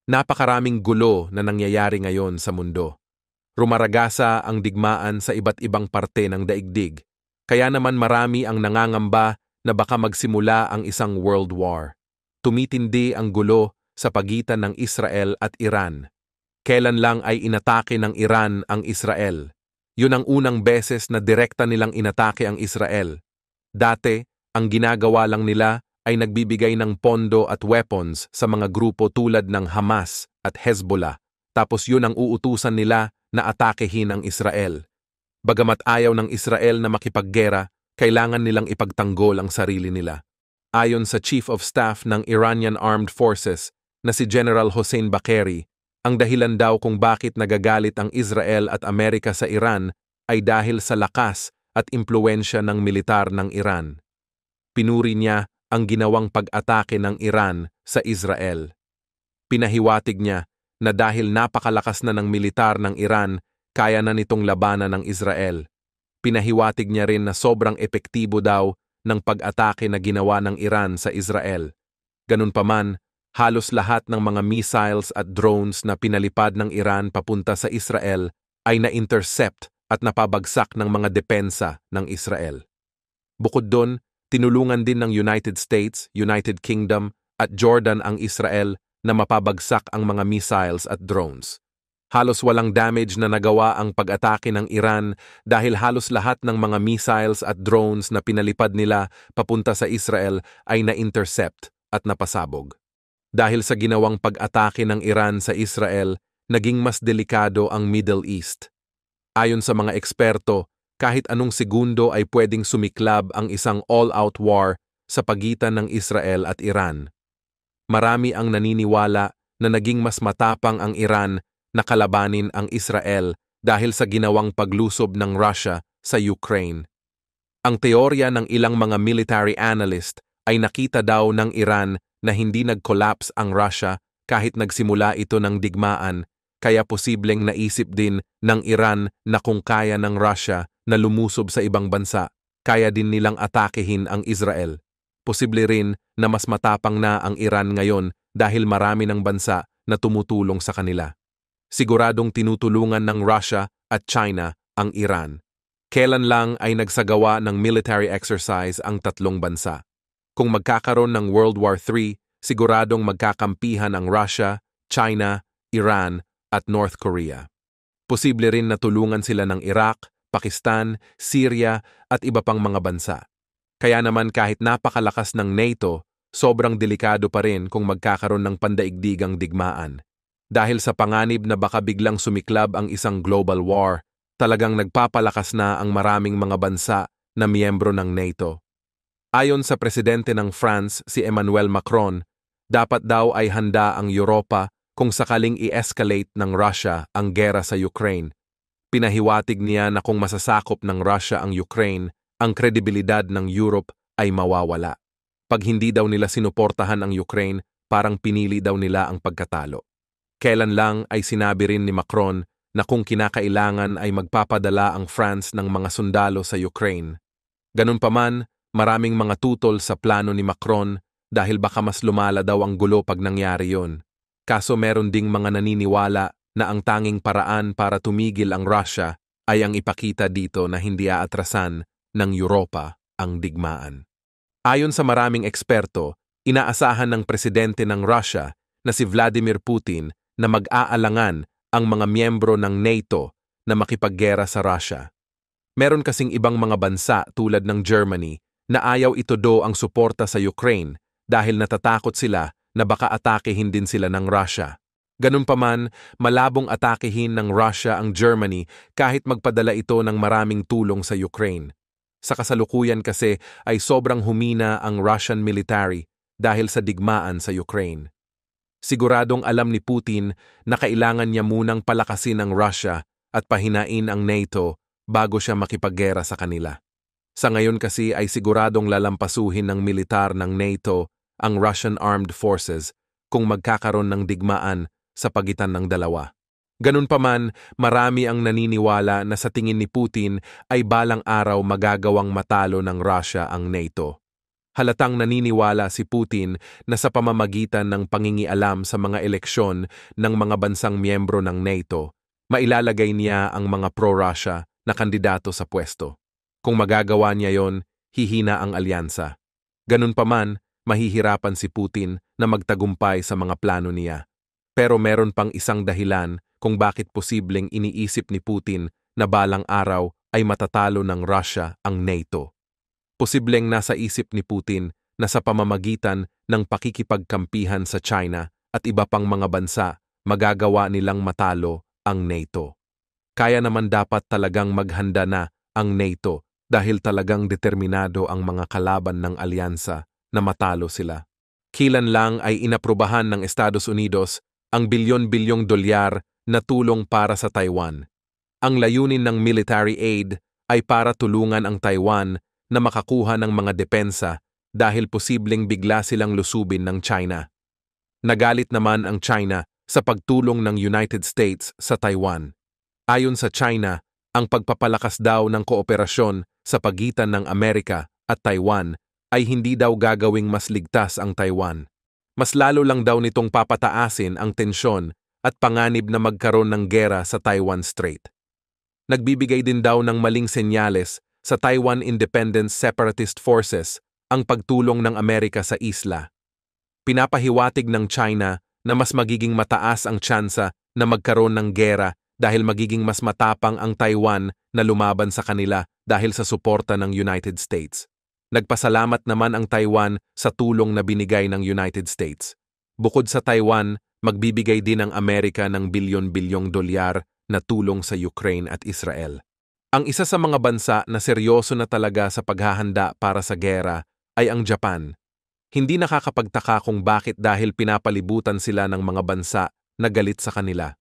Napakaraming gulo na nangyayari ngayon sa mundo. Rumaragasa ang digmaan sa iba't ibang parte ng daigdig. Kaya naman marami ang nangangamba na baka magsimula ang isang world war. Tumitindi ang gulo sa pagitan ng Israel at Iran. Kailan lang ay inatake ng Iran ang Israel? Yun ang unang beses na direkta nilang inatake ang Israel. Dati, ang ginagawa lang nila ay nagbibigay ng pondo at weapons sa mga grupo tulad ng Hamas at Hezbollah. Tapos yun ang uutusan nila na atakehin ang Israel. Bagamat ayaw ng Israel na makipaggera, kailangan nilang ipagtanggol ang sarili nila. Ayon sa Chief of Staff ng Iranian Armed Forces na si General Hossein Bagheri, ang dahilan daw kung bakit nagagalit ang Israel at Amerika sa Iran ay dahil sa lakas at impluwensya ng militar ng Iran. Pinuri niya ang ginawang pag-atake ng Iran sa Israel. Pinahiwatig niya na dahil napakalakas na ng militar ng Iran, kaya na nitong labanan ng Israel. Pinahiwatig niya rin na sobrang epektibo daw ng pag-atake na ginawa ng Iran sa Israel. Ganun pa man, halos lahat ng mga missiles at drones na pinalipad ng Iran papunta sa Israel ay na-intercept at napabagsak ng mga depensa ng Israel. Bukod doon, tinulungan din ng United States, United Kingdom at Jordan ang Israel na mapabagsak ang mga missiles at drones. Halos walang damage na nagawa ang pag-atake ng Iran dahil halos lahat ng mga missiles at drones na pinalipad nila papunta sa Israel ay na-intercept at napasabog. Dahil sa ginawang pag-atake ng Iran sa Israel, naging mas delikado ang Middle East. Ayon sa mga eksperto, kahit anong segundo ay pwedeng sumiklab ang isang all-out war sa pagitan ng Israel at Iran. Marami ang naniniwala na naging mas matapang ang Iran na kalabanin ang Israel dahil sa ginawang paglusob ng Russia sa Ukraine. Ang teorya ng ilang mga military analyst ay nakita daw ng Iran na hindi nag-collapse ang Russia kahit nagsimula ito ng digmaan, kaya posibleng naisip din ng Iran na kung kaya ng Russia na lumusob sa ibang bansa, kaya din nilang atakehin ang Israel. Posible rin na mas matapang na ang Iran ngayon dahil marami ng bansa na tumutulong sa kanila. Siguradong tinutulungan ng Russia at China ang Iran. Kailan lang ay nagsagawa ng military exercise ang tatlong bansa. Kung magkakaroon ng World War III, siguradong magkakampihan ang Russia, China, Iran at North Korea. Posible rin na tulungan sila ng Iraq, Pakistan, Syria at iba pang mga bansa. Kaya naman kahit napakalakas ng NATO, sobrang delikado pa rin kung magkakaroon ng pandaigdigang digmaan. Dahil sa panganib na baka biglang sumiklab ang isang global war, talagang nagpapalakas na ang maraming mga bansa na miyembro ng NATO. Ayon sa presidente ng France, si Emmanuel Macron, dapat daw ay handa ang Europa kung sakaling i-escalate ng Russia ang gera sa Ukraine. Pinahiwatig niya na kung masasakop ng Russia ang Ukraine, ang kredibilidad ng Europe ay mawawala. Pag hindi daw nila sinuportahan ang Ukraine, parang pinili daw nila ang pagkatalo. Kailan lang ay sinabi rin ni Macron na kung kinakailangan ay magpapadala ang France ng mga sundalo sa Ukraine. Ganun pa man, maraming mga tutol sa plano ni Macron dahil baka mas lumala daw ang gulo pag nangyari yon. Kaso meron ding mga naniniwala na ang tanging paraan para tumigil ang Russia ay ang ipakita dito na hindi aatrasan ng Europa ang digmaan. Ayon sa maraming eksperto, inaasahan ng presidente ng Russia na si Vladimir Putin na mag-aalangan ang mga miyembro ng NATO na makipaggera sa Russia. Meron kasing ibang mga bansa tulad ng Germany na ayaw itudo ang suporta sa Ukraine dahil natatakot sila na baka atakehin din sila ng Russia. Ganun pa man, malabong atakehin ng Russia ang Germany kahit magpadala ito ng maraming tulong sa Ukraine. Sa kasalukuyan kasi ay sobrang humina ang Russian military dahil sa digmaan sa Ukraine. Siguradong alam ni Putin na kailangan niya munang palakasin ang Russia at pahinain ang NATO bago siya makipaggera sa kanila. Sa ngayon kasi ay siguradong lalampasuhin ng militar ng NATO ang Russian Armed Forces kung magkakaroon ng digmaan sa pagitan ng dalawa. Ganun pa man, marami ang naniniwala na sa tingin ni Putin ay balang araw magagawang matalo ng Russia ang NATO. Halatang naniniwala si Putin na sa pamamagitan ng pangingialam sa mga eleksyon ng mga bansang miyembro ng NATO, mailalagay niya ang mga pro-Russia na kandidato sa pwesto. Kung magagawa niya yon, hihina ang alyansa. Ganun pa man, mahihirapan si Putin na magtagumpay sa mga plano niya. Pero meron pang isang dahilan kung bakit posibleng iniisip ni Putin na balang araw ay matatalo ng Russia ang NATO. Posibleng nasa isip ni Putin na sa pamamagitan ng pakikipagkampihan sa China at iba pang mga bansa, magagawa nilang matalo ang NATO. Kaya naman dapat talagang maghanda na ang NATO dahil talagang determinado ang mga kalaban ng alyansa na matalo sila. Kilan lang ay inaprubahan ng Estados Unidos ang bilyon-bilyong dolyar na tulong para sa Taiwan. Ang layunin ng military aid ay para tulungan ang Taiwan na makakuha ng mga depensa dahil posibleng bigla silang lusubin ng China. Nagalit naman ang China sa pagtulong ng United States sa Taiwan. Ayon sa China, ang pagpapalakas daw ng kooperasyon sa pagitan ng Amerika at Taiwan ay hindi daw gagawing mas ligtas ang Taiwan. Mas lalo lang daw nitong papataasin ang tensyon at panganib na magkaroon ng gera sa Taiwan Strait. Nagbibigay din daw ng maling senyales sa Taiwan Independent Separatist Forces ang pagtulong ng Amerika sa isla. Pinapahiwatig ng China na mas magiging mataas ang tsansa na magkaroon ng gera dahil magiging mas matapang ang Taiwan na lumaban sa kanila dahil sa suporta ng United States. Nagpasalamat naman ang Taiwan sa tulong na binigay ng United States. Bukod sa Taiwan, magbibigay din ang Amerika ng bilyon-bilyong dolyar na tulong sa Ukraine at Israel. Ang isa sa mga bansa na seryoso na talaga sa paghahanda para sa gera ay ang Japan. Hindi nakakapagtaka kung bakit dahil pinapalibutan sila ng mga bansa na galit sa kanila.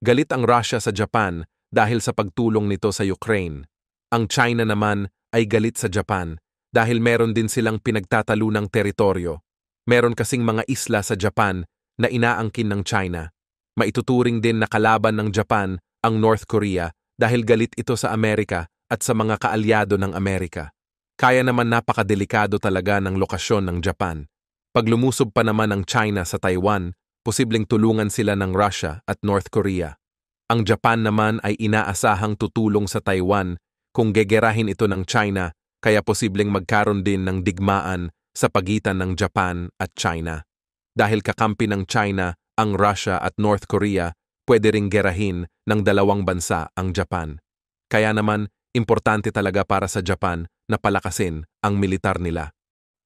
Galit ang Russia sa Japan dahil sa pagtulong nito sa Ukraine. Ang China naman ay galit sa Japan dahil meron din silang pinagtatalunang teritoryo. Meron kasing mga isla sa Japan na inaangkin ng China. Maituturing din na kalaban ng Japan ang North Korea dahil galit ito sa Amerika at sa mga kaalyado ng Amerika. Kaya naman napakadelikado talaga ng lokasyon ng Japan. Pag lumusob pa naman ang China sa Taiwan, posibleng tulungan sila ng Russia at North Korea. Ang Japan naman ay inaasahang tutulong sa Taiwan kung gegerahin ito ng China, kaya posibleng magkaroon din ng digmaan sa pagitan ng Japan at China. Dahil kakampi ng China ang Russia at North Korea, pwede ring gerahin ng dalawang bansa ang Japan. Kaya naman, importante talaga para sa Japan na palakasin ang militar nila.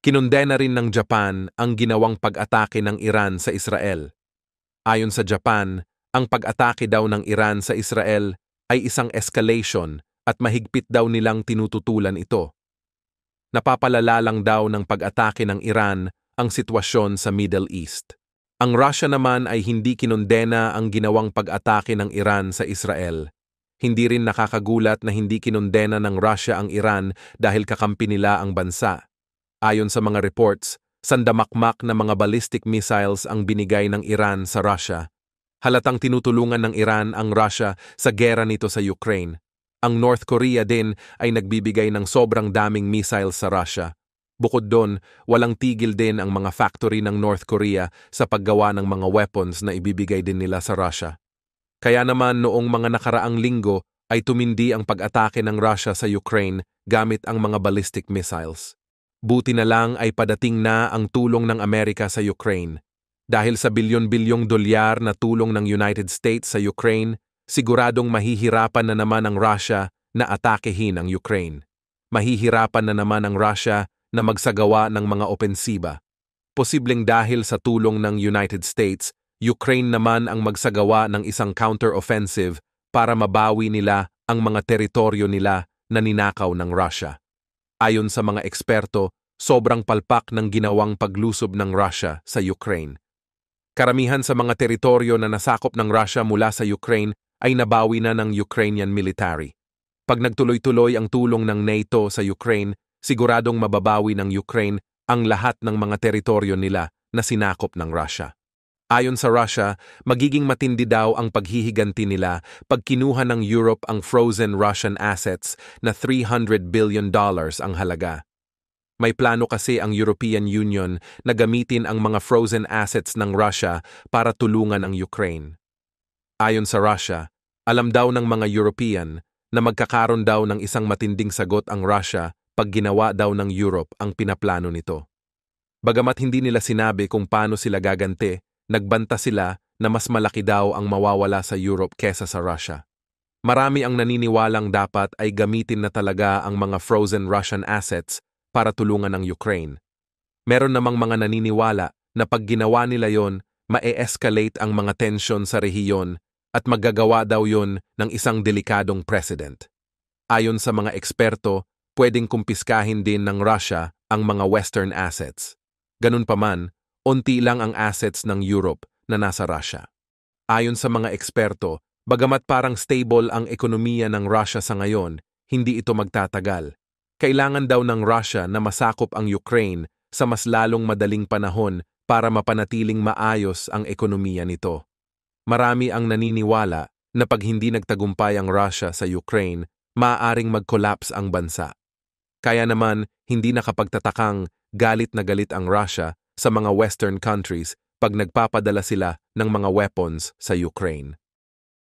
Kinundena rin ng Japan ang ginawang pag-atake ng Iran sa Israel. Ayon sa Japan, ang pag-atake daw ng Iran sa Israel ay isang escalation at mahigpit daw nilang tinututulan ito. Napapalala lang daw ng pag-atake ng Iran ang sitwasyon sa Middle East. Ang Russia naman ay hindi kinundena ang ginawang pag-atake ng Iran sa Israel. Hindi rin nakakagulat na hindi kinundena ng Russia ang Iran dahil kakampi nila ang bansa. Ayon sa mga reports, sandamakmak na mga ballistic missiles ang binigay ng Iran sa Russia. Halatang tinutulungan ng Iran ang Russia sa gera nito sa Ukraine. Ang North Korea din ay nagbibigay ng sobrang daming missiles sa Russia. Bukod doon, walang tigil din ang mga factory ng North Korea sa paggawa ng mga weapons na ibibigay din nila sa Russia. Kaya naman noong mga nakaraang linggo ay tumindi ang pag-atake ng Russia sa Ukraine gamit ang mga ballistic missiles. Buti na lang ay padating na ang tulong ng Amerika sa Ukraine. Dahil sa bilyon-bilyong dolyar na tulong ng United States sa Ukraine, siguradong mahihirapan na naman ang Russia na atakehin ang Ukraine. Mahihirapan na naman ang Russia na magsagawa ng mga opensiba. Posibleng dahil sa tulong ng United States, Ukraine naman ang magsagawa ng isang counter-offensive para mabawi nila ang mga teritoryo nila na ninakaw ng Russia. Ayon sa mga eksperto, sobrang palpak ng ginawang paglusob ng Russia sa Ukraine. Karamihan sa mga teritoryo na nasakop ng Russia mula sa Ukraine ay nabawi na ng Ukrainian military. Pag nagtuloy-tuloy ang tulong ng NATO sa Ukraine, siguradong mababawi ng Ukraine ang lahat ng mga teritoryo nila na sinakop ng Russia. Ayon sa Russia, magiging matindi daw ang paghihiganti nila pag kinuha ng Europe ang frozen Russian assets na $300 billion ang halaga. May plano kasi ang European Union na gamitin ang mga frozen assets ng Russia para tulungan ang Ukraine. Ayon sa Russia, alam daw ng mga European na magkakaroon daw ng isang matinding sagot ang Russia pag ginawa daw ng Europe ang pinaplano nito. Bagamat hindi nila sinabi kung paano sila gaganti, nagbanta sila na mas malaki daw ang mawawala sa Europe kesa sa Russia. Marami ang naniniwalang dapat ay gamitin na talaga ang mga frozen Russian assets para tulungan ang Ukraine. Meron namang mga naniniwala na pag ginawa nila yon, ma-escalate ang mga tensyon sa rehiyon at maggagawa daw yon ng isang delikadong precedent. Ayon sa mga eksperto, pwedeng kumpiskahin din ng Russia ang mga Western assets. Ganun pa man, onti lang ang assets ng Europe na nasa Russia. Ayon sa mga eksperto, bagamat parang stable ang ekonomiya ng Russia sa ngayon, hindi ito magtatagal. Kailangan daw ng Russia na masakop ang Ukraine sa mas lalong madaling panahon para mapanatiling maayos ang ekonomiya nito. Marami ang naniniwala na pag hindi nagtagumpay ang Russia sa Ukraine, maaaring mag-collapse ang bansa. Kaya naman, hindi nakapagtatakang galit na galit ang Russia sa mga Western countries pag nagpapadala sila ng mga weapons sa Ukraine.